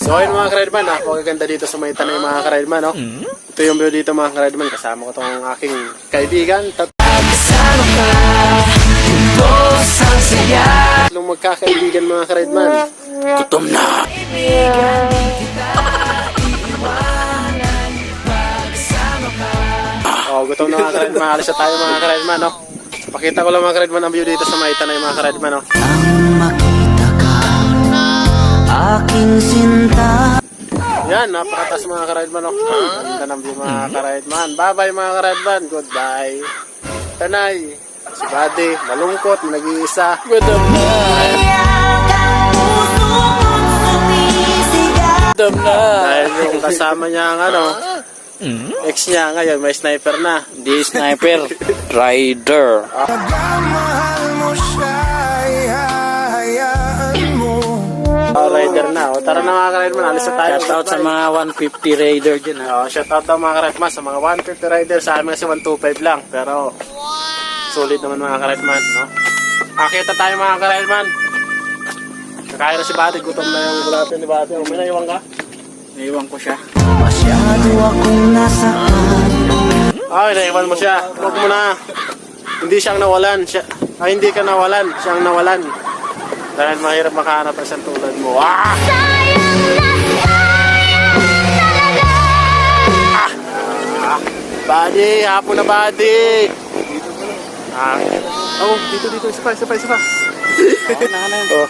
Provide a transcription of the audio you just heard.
So ayun mga ka-Rideman, napakaganda dito sa may tanay mga ka-Rideman, no? Ito yung view dito mga ka-Rideman, kasama ko itong aking kaibigan. Tatlong magkakaibigan mga ka-Rideman. Gutom na! Oh, gutom na mga ka-Rideman, alis na tayo mga ka-Rideman, no? Pakita ko lang mga ka-Rideman ang view dito sa may tanay mga ka-Rideman, no? Aking sinta. Yan, napakatas mga ka-Rideman, no? Ganda ng view mga ka-Rideman. Bye-bye mga ka-Rideman, goodbye. Tanay, si Buddy, malungkot, nag-iisa. Goodam na! Goodam na! Dahil yung kasama niya ang ano, ex niya ngayon, may sniper na. Di sniper, rider. Rider na. O tara na mga ka-Rideman, alis na tayo. Shout out sa mga 150 raider dyan. Shout out daw mga ka-Rideman sa mga 150 rider. Sa amin kasi 125 lang. Pero solid naman mga ka-Rideman, no? Akita tayo mga ka-Rideman. Kakain na si Buddy, gutom na yung gulapin ni Buddy. May naiwan ka? Naiwan ko siya. Masyado akong nasaktan. Ay, naiwan mo siya. Huwag mo na. Hindi siyang nawalan. Hindi ka nawalan. Siyang nawalan. Dahil mahirap makahanap ang isang tulad mo. Ah! Buddy, hapon na Buddy. Dito pa lang. Oh, dito. Isa pa. Oo, na. Oh.